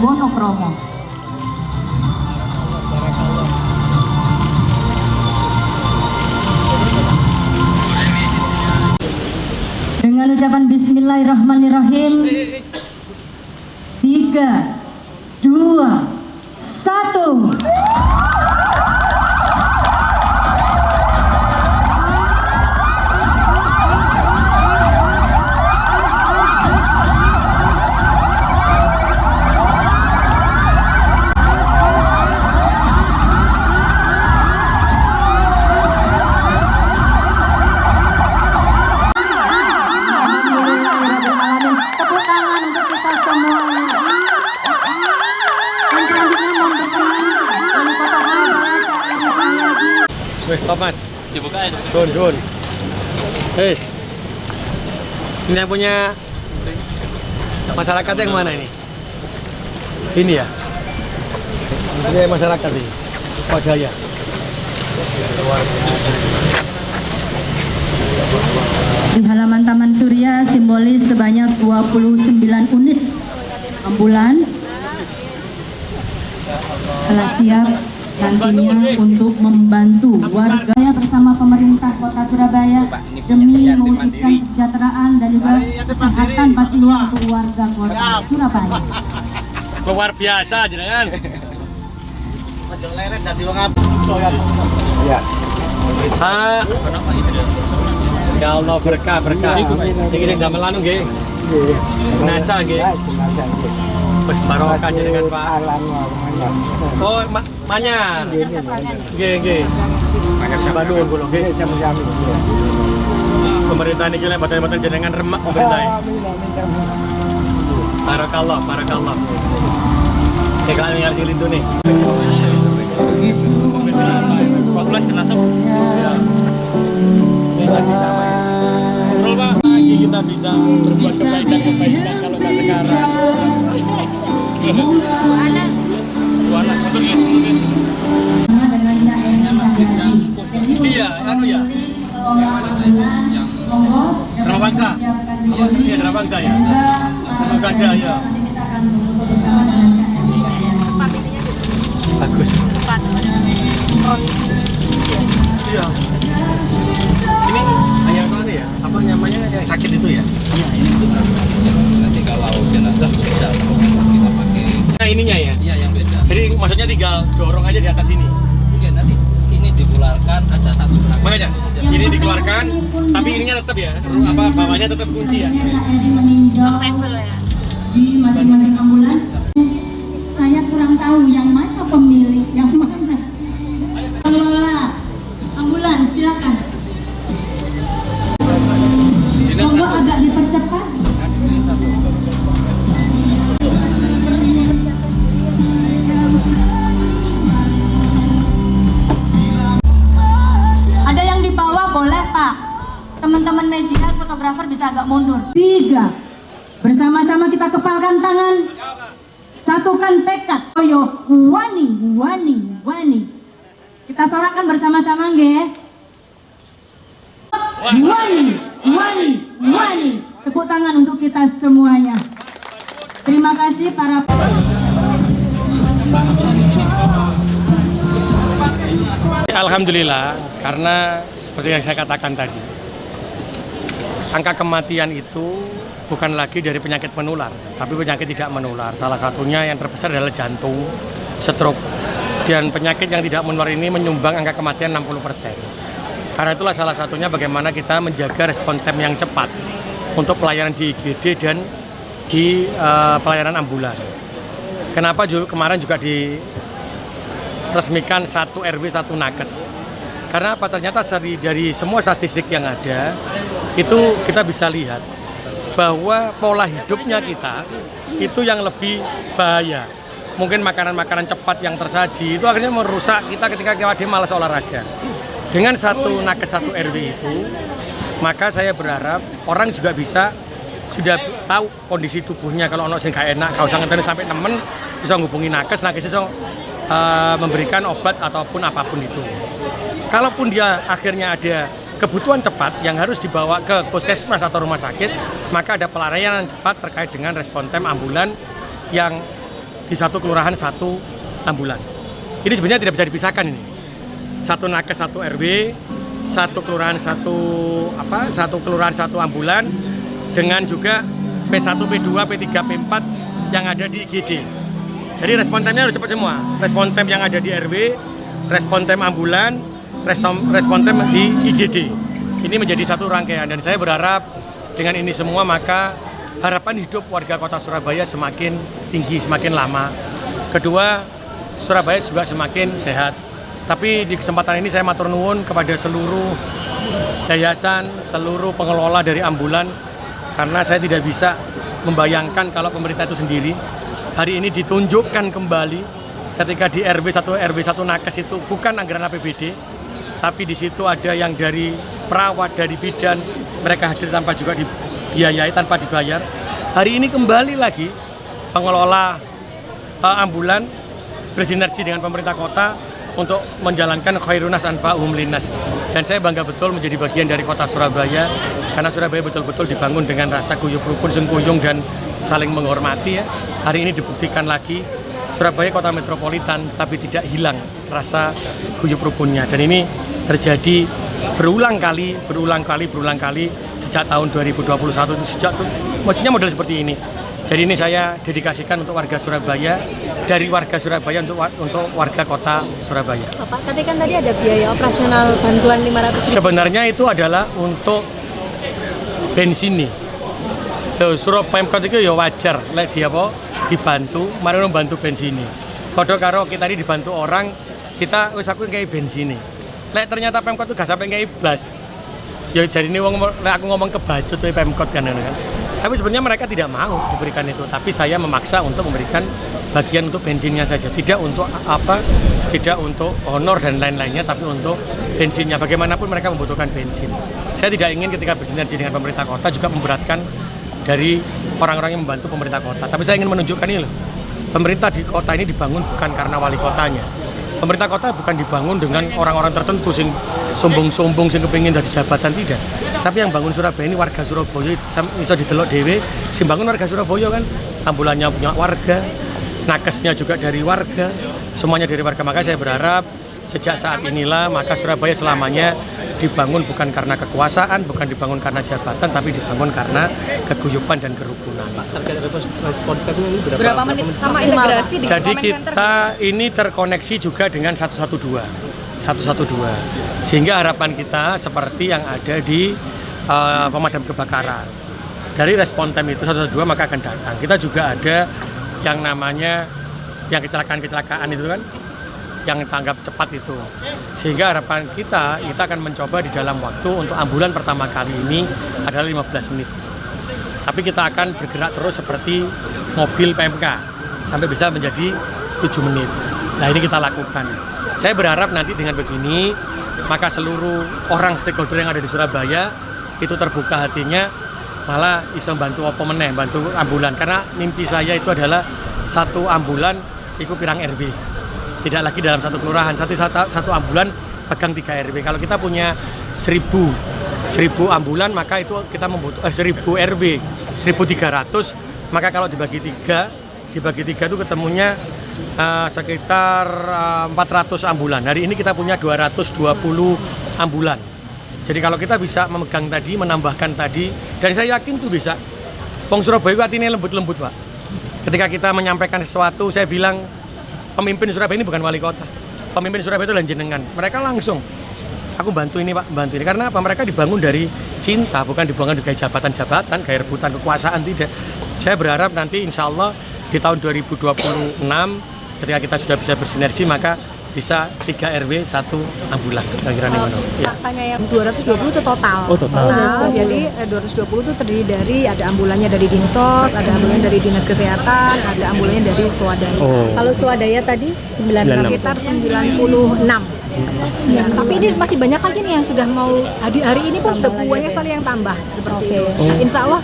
Wonokromo. Dengan ucapan Bismillahirrahmanirrahim. 3, 2, 1. Thomas, dibuka ya. Sun. Ini yang punya masyarakat yang mana ini? Ini ya. Ini masyarakat ini. Padaya. Di halaman Taman Surya simbolis sebanyak 29 unit ambulans telah siap nantinya untuk membantu warga bersama pemerintah Kota Surabaya demi mewujudkan kesejahteraan dan juga kesehatan pastinya untuk warga Kota Surabaya. Luar biasa jenengan. Ya Allah berkah. Ini gamelan nggih. Nasa nggih. Wis barokah jenengan Pak. Oh, Manyar. Nggih. Bandung kula nggih. Pemerintah niki lek boten jenengan remek pemerintah. Barakallah. Kalau yang silih itu nih. Bulan jenazah. Ya. Betul Pak, lagi kita bisa berbuat kebaikan kalau nggak sekarang. Buana, betul ya. Iya, anu ya. Drama bangsa. Iya, drama bangsa ya. Drama saja ya. Bagus. Iya. Ini yang mana ya? Apa namanya yang sakit itu ya? Iya, ini untuk sakitnya. Nanti kalau jenazah bisa kita pakai. Nah, ininya ya? Iya, yang beda. Jadi maksudnya tinggal dorong aja di atas ini. Mungkin nanti ini dikeluarkan ada satu perangkat. Makanya ini dikeluarkan, tapi ininya tetap ya. Apa bawahnya tetap kunci ya? Di masing-masing ambulans. Saya kurang tahu yang mana pemilik, yang mana. Pengelola ambulans silakan. Monggo agak dipercepat. Ada yang di bawah boleh Pak. Teman-teman media, fotografer bisa agak mundur. 3. Bersama-sama kita kepalkan tangan. Satukan tekad. Oyo, wani. Kita sorakan bersama-sama nggih. Wani. Tepuk tangan untuk kita semuanya. Terima kasih para Alhamdulillah, karena seperti yang saya katakan tadi, angka kematian itu bukan lagi dari penyakit menular, tapi penyakit tidak menular. Salah satunya yang terbesar adalah jantung, stroke, dan penyakit yang tidak menular ini menyumbang angka kematian 60%. Karena itulah salah satunya bagaimana kita menjaga respon time yang cepat untuk pelayanan di IGD dan di pelayanan ambulan. Kenapa kemarin juga diresmikan 1 RW 1 nakes? Karena apa? Ternyata dari semua statistik yang ada, itu kita bisa lihat bahwa pola hidupnya kita itu yang lebih bahaya. Mungkin makanan-makanan cepat yang tersaji itu akhirnya merusak kita ketika kita malas olahraga. Dengan 1 nakes 1 RW itu, maka saya berharap orang juga bisa sudah tahu kondisi tubuhnya. Kalau ono sing gak enak, gak usah ngenteni sampai nemen, bisa ngubungi nakes bisa memberikan obat ataupun apapun itu. Kalaupun dia akhirnya ada kebutuhan cepat yang harus dibawa ke puskesmas atau rumah sakit, maka ada pelayanan cepat terkait dengan respon time ambulan yang di satu kelurahan satu ambulan. Ini sebenarnya tidak bisa dipisahkan ini. Satu nakes satu RW, satu kelurahan satu kelurahan satu ambulan, dengan juga P1, P2, P3, P4 yang ada di IGD. Jadi respon time-nya harus cepat semua. Respon time yang ada di RW, respon time ambulan, respon time di IGD. Ini menjadi satu rangkaian dan saya berharap dengan ini semua maka harapan hidup warga kota Surabaya semakin tinggi, semakin lama. Kedua, Surabaya juga semakin sehat. Tapi di kesempatan ini saya matur nuwun kepada seluruh yayasan, seluruh pengelola dari ambulan, karena saya tidak bisa membayangkan kalau pemerintah itu sendiri hari ini ditunjukkan kembali ketika di RW 1 nakes itu bukan anggaran APBD, tapi di situ ada yang dari perawat, dari bidan, mereka hadir tanpa juga dibiayai, tanpa dibayar. Hari ini kembali lagi pengelola ambulan bersinergi dengan pemerintah kota untuk menjalankan khairunas anfa'uhum linnas. Dan saya bangga betul menjadi bagian dari kota Surabaya, karena Surabaya betul-betul dibangun dengan rasa guyup rukun, sengkuyung dan saling menghormati ya. Hari ini dibuktikan lagi Surabaya kota metropolitan tapi tidak hilang rasa guyup rukunnya. Dan ini terjadi berulang kali sejak tahun 2021 itu, maksudnya model seperti ini. Jadi ini saya dedikasikan untuk warga Surabaya, dari warga Surabaya untuk warga kota Surabaya. Bapak, tapi kan tadi ada biaya operasional bantuan 500.000. Sebenarnya itu adalah untuk bensin nih. Surabaya Pemkot itu ya wajar, lek dia dibantu, mari membantu bensin nih. Kodok karo kita ini dibantu orang, kita wis aku kayak bensin nih. Lek ternyata Pemkot itu gak sampai kayak blas. Ya jadi ini aku ngomong kebacut tuh Pemkot kan. Tapi sebenarnya mereka tidak mau diberikan itu, tapi saya memaksa untuk memberikan bagian untuk bensinnya saja, tidak untuk tidak untuk honor dan lain-lainnya, tapi untuk bensinnya. Bagaimanapun mereka membutuhkan bensin. Saya tidak ingin ketika bersinergi dengan pemerintah kota juga memberatkan dari orang-orang yang membantu pemerintah kota. Tapi saya ingin menunjukkan ini loh, pemerintah di kota ini dibangun bukan karena wali kotanya. Pemerintah kota bukan dibangun dengan orang-orang tertentu sing sombong-sombong sing kepengin dadi jabatan, tidak. Tapi yang bangun Surabaya ini warga Surabaya, iso didelok dhewe, sing bangun warga Surabaya kan. Ambulannya punya warga, nakesnya juga dari warga, semuanya dari warga. Maka saya berharap sejak saat inilah maka Surabaya selamanya dibangun bukan karena kekuasaan, bukan dibangun karena jabatan, tapi dibangun karena keguyupan dan kerukunan. Respon itu Berapa menit sama integrasi dengan Jadi comment kita ini terkoneksi juga dengan 112, sehingga harapan kita seperti yang ada di pemadam kebakaran. Dari respon time itu 112 maka akan datang. Kita juga ada yang namanya yang kecelakaan itu kan, yang tanggap cepat itu. Sehingga harapan kita akan mencoba di dalam waktu untuk ambulan pertama kali ini adalah 15 menit. Tapi kita akan bergerak terus seperti mobil PMK sampai bisa menjadi 7 menit. Nah ini kita lakukan. Saya berharap nanti dengan begini maka seluruh orang stakeholder yang ada di Surabaya itu terbuka hatinya, malah bisa bantu apa meneh, bantu ambulan. Karena mimpi saya itu adalah satu ambulan ikut pirang RW. Tidak lagi dalam satu kelurahan, satu ambulan pegang 3 RW. Kalau kita punya 1000 ambulan maka itu kita membutuhkan 1000 RW, 1300, maka kalau dibagi 3 itu ketemunya sekitar 400 ambulan. Hari ini kita punya 220 ambulan. Jadi kalau kita bisa memegang tadi, menambahkan tadi, dan saya yakin itu bisa. Wong Surabaya itu hatinya lembut-lembut, Pak. Ketika kita menyampaikan sesuatu, saya bilang pemimpin Surabaya ini bukan wali kota. Pemimpin Surabaya itu jenengan. Mereka langsung, aku bantu ini Pak, bantu ini. Karena apa? Mereka dibangun dari cinta, bukan dibangun dari jabatan-jabatan, gaya rebutan kekuasaan, tidak. Saya berharap nanti insya Allah di tahun 2026 ketika kita sudah bisa bersinergi maka bisa 3 RW 1 ambulan. Kira-kira ya. Tanya yang 220 itu total. Oh, total. Jadi 220 itu terdiri dari ada ambulannya dari Dinsos, ada ambulannya dari Dinas Kesehatan, ada ambulannya dari Swadaya. Oh. Kalau Swadaya tadi 96. Sekitar 96. Ya, tapi ini masih banyak lagi nih yang sudah mau hari ini pun sudah banyak sekali yang tambah seperti itu. Insya Allah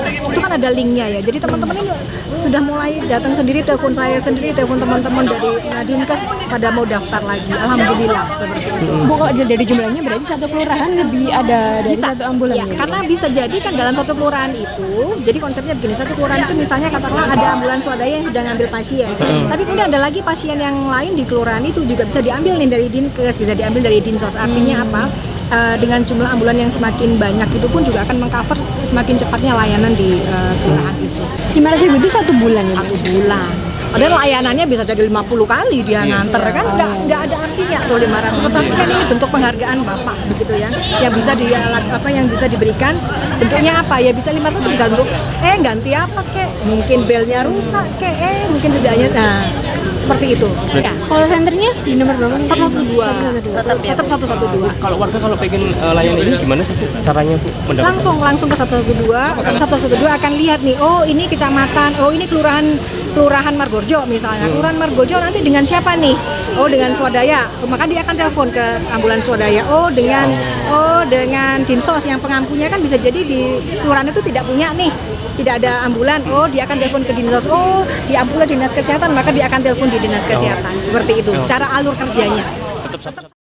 itu kan ada linknya ya. Jadi teman-teman ini sudah mulai datang sendiri, telepon saya sendiri, telepon teman-teman dari Dinkes pada mau daftar lagi. Alhamdulillah seperti itu. Bu, kalau dari jumlahnya berarti satu kelurahan lebih ada dari Bisa satu ambulan ya, karena bisa jadi kan dalam satu kelurahan itu, jadi konsepnya begini, satu kelurahan itu misalnya katakanlah ada ambulan swadaya yang sudah ngambil pasien, tapi kemudian ada lagi pasien yang lain di kelurahan itu juga bisa diambil nih dari Dinkes, bisa diambil dari Dinsos. Artinya apa? Dengan jumlah ambulan yang semakin banyak itu pun juga akan mengcover semakin cepatnya layanan di kelurahan itu. 500.000 itu satu bulan ya? Bu? Satu bulan. Padahal layanannya bisa jadi 50 kali dia nganter kan nggak ada artinya tuh 500. Tetapi kan ini bentuk penghargaan Bapak begitu ya. Yang bisa yang bisa diberikan bentuknya apa? Ya bisa 500 bisa untuk ganti apa kek? Mungkin belnya rusak kek mungkin tidaknya. Nah, seperti itu. Ya. Call centernya di nomor berapa? 112. Tetap 112. Kalau warga kalau pengen layanan ini gimana sih Bu? Caranya Bu mendapatkan? Langsung ke 112. 112 akan lihat nih, oh ini kecamatan, oh ini kelurahan Margorejo misalnya. Kelurahan Margorejo nanti dengan siapa nih? Oh dengan swadaya. Maka dia akan telepon ke ambulan swadaya. Oh dengan Dinsos yang pengampunya kan bisa jadi di kelurahan itu tidak punya nih. Tidak ada ambulan. Oh dia akan telepon ke Dinsos. Oh di ambulan dinas kesehatan, maka dia akan telepon di dinas kesehatan. Seperti itu. Cara alur kerjanya. Tetap